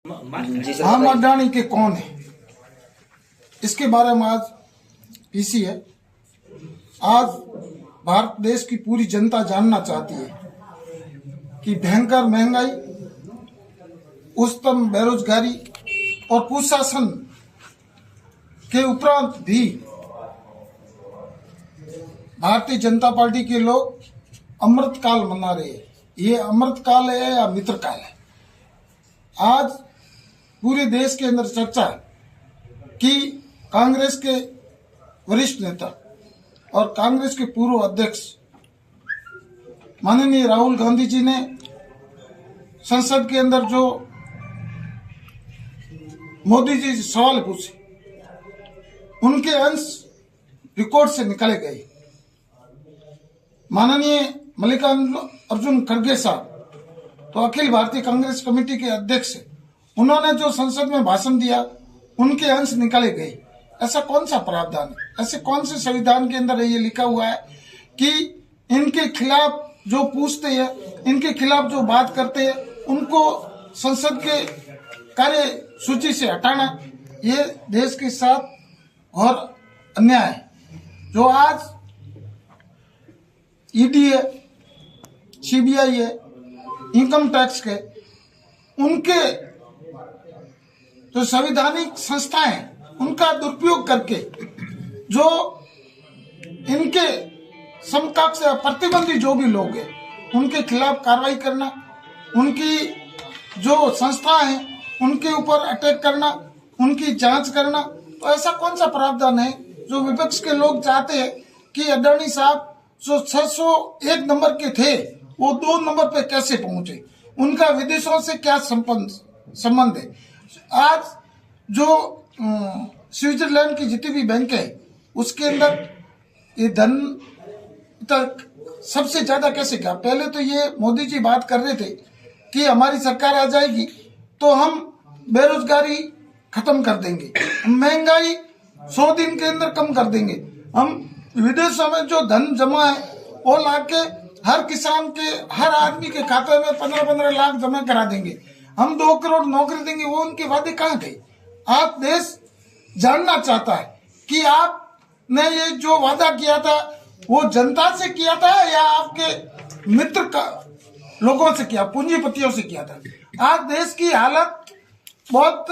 हम अडानी के कौन है, इसके बारे में आज पीसी है। आज भारत देश की पूरी जनता जानना चाहती है कि भयंकर महंगाई, उच्चतम बेरोजगारी और कुशासन के उपरांत भी भारतीय जनता पार्टी के लोग अमृत काल मना रहे हैं। ये अमृत काल है या मित्र काल है? आज पूरे देश के अंदर चर्चा है कि कांग्रेस के वरिष्ठ नेता और कांग्रेस के पूर्व अध्यक्ष माननीय राहुल गांधी जी ने संसद के अंदर जो मोदी जी सवाल पूछे, उनके अंश रिकॉर्ड से निकाले गए। माननीय मल्लिकार्जुन खड़गे साहब तो अखिल भारतीय कांग्रेस कमेटी के अध्यक्ष है, उन्होंने जो संसद में भाषण दिया उनके अंश निकाले गए। ऐसा कौन सा प्रावधान है, ऐसे कौन से संविधान के अंदर ये लिखा हुआ है कि इनके खिलाफ जो पूछते हैं, इनके खिलाफ जो बात करते हैं, उनको संसद के कार्य सूची से हटाना? ये देश के साथ और अन्याय है। जो आज ईडी है, सीबीआई है, इनकम टैक्स के, उनके जो संवैधानिक संस्थाएं हैं, उनका दुरुपयोग करके जो इनके समकक्ष या प्रतिबंधी जो भी लोग हैं, उनके खिलाफ कार्रवाई करना, उनकी जो संस्थाएं हैं उनके ऊपर अटैक करना, उनकी जांच करना। तो ऐसा कौन सा प्रावधान है जो विपक्ष के लोग चाहते हैं कि अडानी साहब जो 601 नंबर के थे वो 2 नंबर पे कैसे पहुंचे, उनका विदेशों से क्या संबंध है? आज जो स्विट्जरलैंड की जितनी भी बैंक है उसके अंदर ये धन तक सबसे ज्यादा कैसे गया? पहले तो ये मोदी जी बात कर रहे थे कि हमारी सरकार आ जाएगी तो हम बेरोजगारी खत्म कर देंगे, महंगाई 100 दिन के अंदर कम कर देंगे, हम विदेशों में जो धन जमा है वो लाके हर किसान के, हर आदमी के खाते में 15-15 लाख जमा करा देंगे, हम 2 करोड़ नौकरी देंगे। वो उनके वादे कहाँ गए? आज देश जानना चाहता है कि आपने ये जो वादा किया था वो जनता से किया था या आपके मित्र का लोगों से किया, पूंजीपतियों से किया था? आज देश की हालत बहुत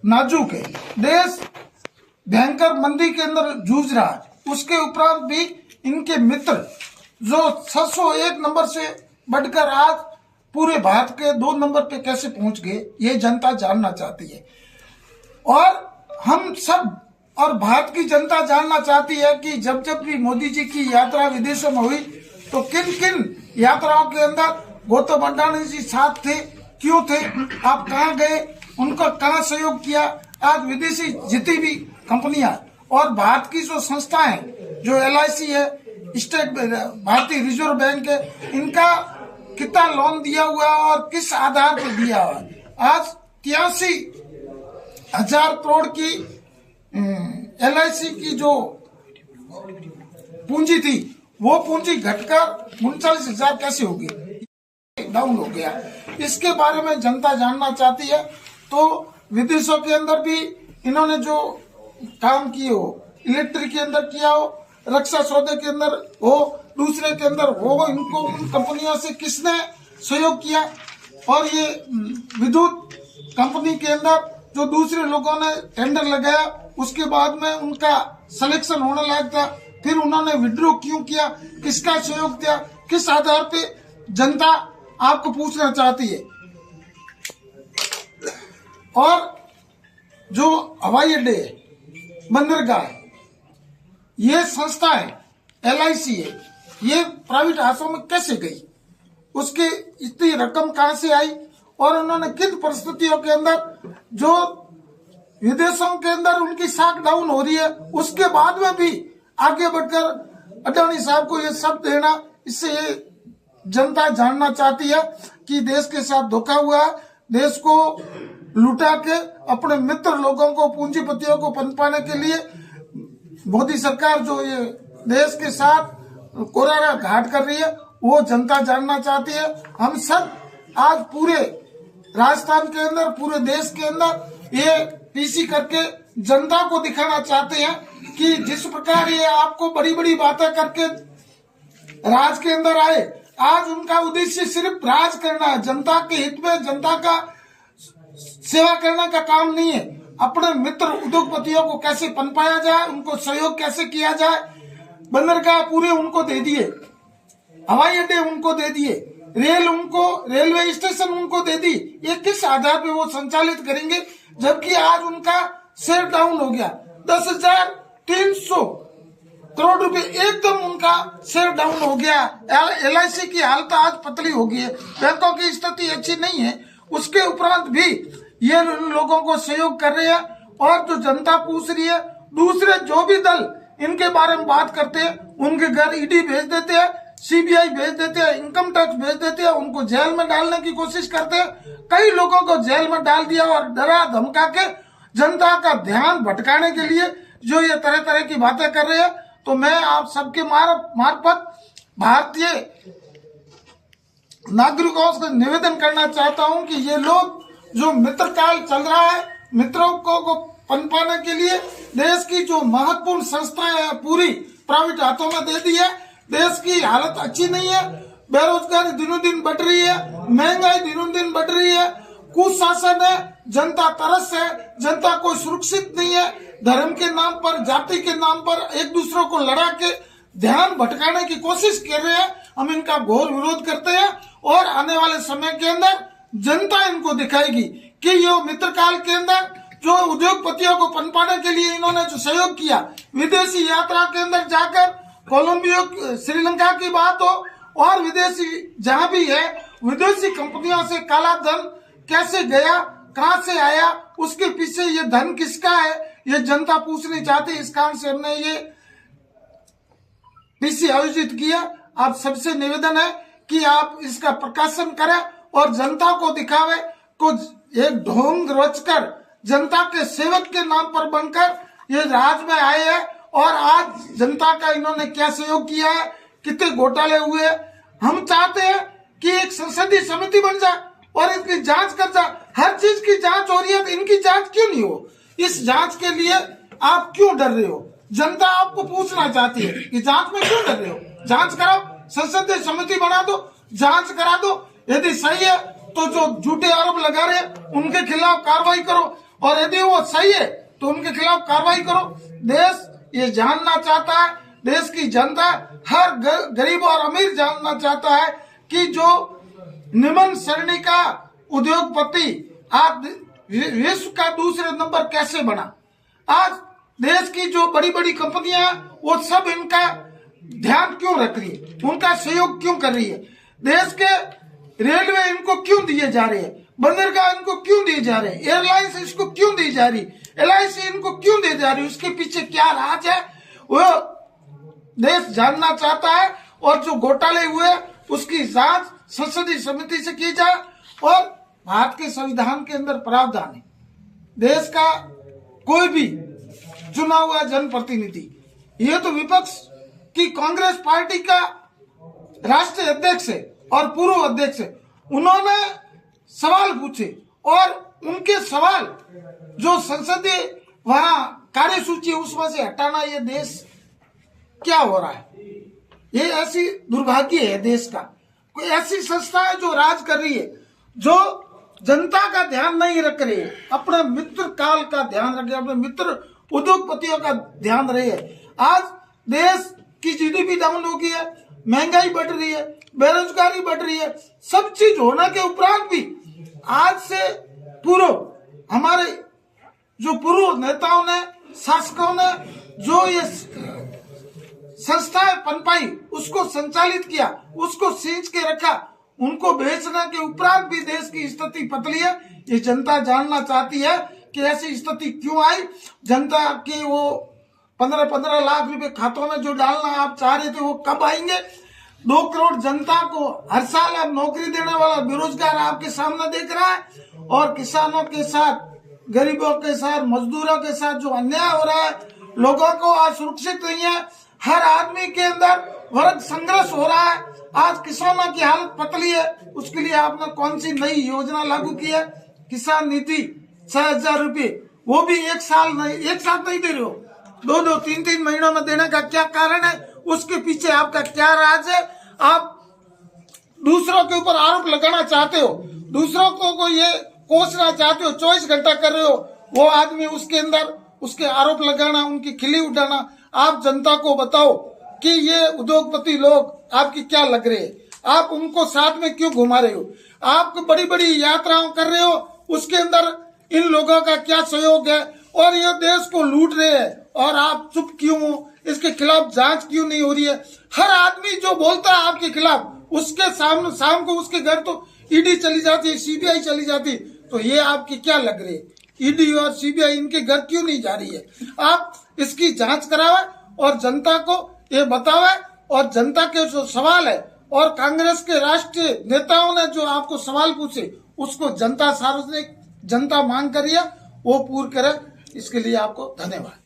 नाजुक है, देश भयंकर मंदी के अंदर जूझ रहा है। उसके उपरांत भी इनके मित्र जो 601 नंबर से बढ़कर आज पूरे भारत के 2 नंबर पे कैसे पहुंच गए, ये जनता जानना चाहती है। और हम सब और भारत की जनता जानना चाहती है कि जब जब भी मोदी जी की यात्रा विदेशों में हुई तो किन किन यात्राओं के अंदर गौतम अडानी जी साथ थे, क्यों थे, आप कहाँ गए, उनका कहाँ सहयोग किया? आज विदेशी जितनी भी कंपनियां और भारत की जो संस्थाएं, जो LIC है, स्टेट भारतीय रिजर्व बैंक है, इनका कितना लोन दिया हुआ है और किस आधार पर दिया हुआ है? आज 83,000 करोड़ की LIC की जो पूंजी थी वो पूंजी घटकर 39,000 कैसे होगी, डाउन हो गया। इसके बारे में जनता जानना चाहती है। तो विदेशों के अंदर भी इन्होंने जो काम किए हो, इलेक्ट्रिक के अंदर किया हो, रक्षा सौदे के अंदर हो, दूसरे के अंदर हो, इनको उन कंपनियों से किसने सहयोग किया? और ये विद्युत कंपनी के अंदर जो दूसरे लोगों ने टेंडर लगाया, उसके बाद में उनका सिलेक्शन होने लायक था, फिर उन्होंने विड्रॉ क्यों किया, किसका सहयोग दिया, किस आधार पे? जनता आपको पूछना चाहती है। और जो हवाई अड्डे है, बंदरगाह है, ये संस्था है, LIC है, ये प्राइवेट हाथों में कैसे गई? उसकी इतनी रकम कहां से आई? और उन्होंने किन परिस्थितियों के अंदर, जो विदेशों के अंदर उनकी साख डाउन हो रही है, उसके बाद में भी आगे बढ़कर अडानी साहब को ये सब देना? इससे ये जनता जानना चाहती है कि देश के साथ धोखा हुआ है, देश को लुटा के अपने मित्र लोगों को, पूंजीपतियों को पनपाने के लिए मोदी सरकार जो ये देश के साथ कोराना घाट कर रही है, वो जनता जानना चाहती है। हम सब आज पूरे राजस्थान के अंदर, पूरे देश के अंदर ये पीसी करके जनता को दिखाना चाहते हैं कि जिस प्रकार ये आपको बड़ी बड़ी बातें करके राज के अंदर आए, आज उनका उद्देश्य सिर्फ राज करना है, जनता के हित में जनता का सेवा करने का काम नहीं है। अपने मित्र उद्योगपतियों को कैसे पनपाया जाए, उनको सहयोग कैसे किया जाए, बंदरगाह पूरे उनको दे दिए, हवाई अड्डे उनको दे दिए, रेलवे स्टेशन उनको दे दी। ये किस आधार पे वो संचालित करेंगे, जबकि आज उनका शेयर डाउन हो गया 10,300 करोड़ रुपए, एकदम उनका शेयर डाउन हो गया। LIC की हालत आज पतली हो गई है, बैंकों की स्थिति अच्छी नहीं है। उसके उपरांत भी ये उन लोगों को सहयोग कर रहे हैं और जो जनता पूछ रही है, दूसरे जो भी दल इनके बारे में बात करते हैं उनके घर ED भेज देते हैं, CBI भेज देते हैं, इनकम टैक्स भेज देते हैं, उनको जेल में डालने की कोशिश करते हैं। कई लोगों को जेल में डाल दिया और डरा धमका के जनता का ध्यान भटकाने के लिए जो ये तरह तरह की बातें कर रहे हैं। तो मैं आप सबके मार्फत भारतीय नागरिकों से निवेदन करना चाहता हूं कि ये लोग जो मित्र काल चल रहा है, मित्रों को पनपाने के लिए देश की जो महत्वपूर्ण संस्थाएं हैं पूरी प्राइवेट हाथों में दे दी है। देश की हालत अच्छी नहीं है, बेरोजगारी दिनों दिन बढ़ रही है, महंगाई दिनों दिन बढ़ रही है, कुशासन है, जनता तरस है, जनता कोई सुरक्षित नहीं है। धर्म के नाम पर, जाति के नाम पर एक दूसरे को लड़ा के ध्यान भटकाने की कोशिश कर रहे हैं। हम इनका घोर विरोध करते हैं और आने वाले समय के अंदर जनता इनको दिखाएगी कि ये मित्रकाल के अंदर जो उद्योगपतियों को पनपाने के लिए इन्होंने जो सहयोग किया, विदेशी यात्रा के अंदर जाकर कोलंबिया, श्रीलंका की बात हो और विदेशी जहां भी है, विदेशी कंपनियों से काला धन कैसे गया, कहां से आया, उसके पीछे ये धन किसका है, ये जनता पूछनी चाहती। इस कारण से हमने ये पीसी आयोजित किया। आप सबसे निवेदन है कि आप इसका प्रकाशन करें और जनता को दिखावे, कुछ एक ढोंग रचकर जनता के सेवक के नाम पर बनकर ये राज में आए हैं और आज जनता का इन्होंने क्या सहयोग किया है, कितने घोटाले हुए। हम चाहते हैं कि एक संसदीय समिति बन जाए और इसकी जांच कर जाए। हर चीज की जांच हो रही है तो इनकी जांच क्यों नहीं हो? इस जांच के लिए आप क्यों डर रहे हो? जनता आपको पूछना चाहती है कि जांच में क्यों डर रहे हो? जांच कराओ, संसदीय समिति बना दो, जांच करा दो। यदि सही है तो जो झूठे आरोप लगा रहे उनके खिलाफ कार्रवाई करो और यदि वो सही है तो उनके खिलाफ कार्रवाई करो। देश ये जानना चाहता है, देश की जनता, हर गरीब और अमीर जानना चाहता है कि जो निम्न श्रेणी का उद्योगपति आज विश्व का दूसरे नंबर कैसे बना। आज देश की जो बड़ी बड़ी कंपनियां वो सब इनका ध्यान क्यों रख रही है, उनका सहयोग क्यों कर रही है। देश के रेलवे इनको क्यों दिए जा रहे हैं, बंदरगाह इनको क्यों दिए जा रहे हैं, एयरलाइंस इसको क्यों दी जा रही, LIC इनको क्यों दी जा रही, उसके पीछे क्या राज है वो देश जानना चाहता है। और जो घोटाले हुए उसकी जांच संसदीय समिति से की जाए और भारत के संविधान के अंदर प्रावधान है, देश का कोई भी चुना हुआ जनप्रतिनिधि, ये तो विपक्ष की कांग्रेस पार्टी का राष्ट्रीय अध्यक्ष है और पूर्व अध्यक्ष है, उन्होंने सवाल पूछे और उनके सवाल जो संसदीय वहां कार्यसूची उसमें से हटाना, ये देश क्या हो रहा है? ये ऐसी दुर्भाग्य है देश का। कोई ऐसी संस्था है जो राज कर रही है, जो जनता का ध्यान नहीं रख रही है, अपने मित्र काल का ध्यान रखे, अपने मित्र उद्योगपतियों का ध्यान रहे है। आज देश की GDP डाउन हो गई है, महंगाई बढ़ रही है, बेरोजगारी बढ़ रही है, सब चीज होने के उपरांत भी आज से पूर्व हमारे जो पूर्व नेताओं ने, शासकों ने जो ये संस्थाएं पनपाई, उसको संचालित किया, उसको सींच के रखा, उनको बेचने के उपरांत भी देश की स्थिति पतली है। ये जनता जानना चाहती है कि ऐसी स्थिति क्यों आई। जनता की वो 15-15 लाख रुपए खातों में जो डालना आप चाह रहे थे वो कब आएंगे? 2 करोड़ जनता को हर साल अब नौकरी देने वाला बेरोजगार आपके सामने देख रहा है और किसानों के साथ, गरीबों के साथ, मजदूरों के साथ जो अन्याय हो रहा है, लोगों को आज सुरक्षित नहीं है। हर आदमी के अंदर वर्ग संघर्ष हो रहा है, आज किसानों की हालत पतली है, उसके लिए आपने कौन सी नई योजना लागू की है? किसान निधि 6,000 रुपये, वो भी एक साथ नहीं दे रहे हो, 2-2, 3-3 महीनों में देने का क्या कारण है? उसके पीछे आपका क्या राज है? आप दूसरों के ऊपर आरोप लगाना चाहते हो, दूसरों को ये कोसना चाहते हो, 24 घंटा कर रहे हो, वो आदमी उसके अंदर उसके आरोप लगाना, उनकी खिल्ली उड़ाना। आप जनता को बताओ कि ये उद्योगपति लोग आपकी क्या लग रहे हैं, आप उनको साथ में क्यों घुमा रहे हो? आप बड़ी बड़ी यात्राओं कर रहे हो, उसके अंदर इन लोगों का क्या सहयोग है? और ये देश को लूट रहे हैं और आप चुप क्यों हो? इसके खिलाफ जांच क्यों नहीं हो रही है? हर आदमी जो बोलता है आपके खिलाफ, उसके सामने शाम को उसके घर तो ईडी चली जाती है, सीबीआई चली जाती है। तो ये आपकी क्या लग रही है? ईडी और सीबीआई इनके घर क्यों नहीं जा रही है? आप इसकी जांच करावे और जनता को ये बतावे, और जनता के जो सवाल है और कांग्रेस के राष्ट्रीय नेताओं ने जो आपको सवाल पूछे, उसको जनता सार्वजनिक जनता मांग करिए, वो पूर्ण करे। इसके लिए आपको धन्यवाद।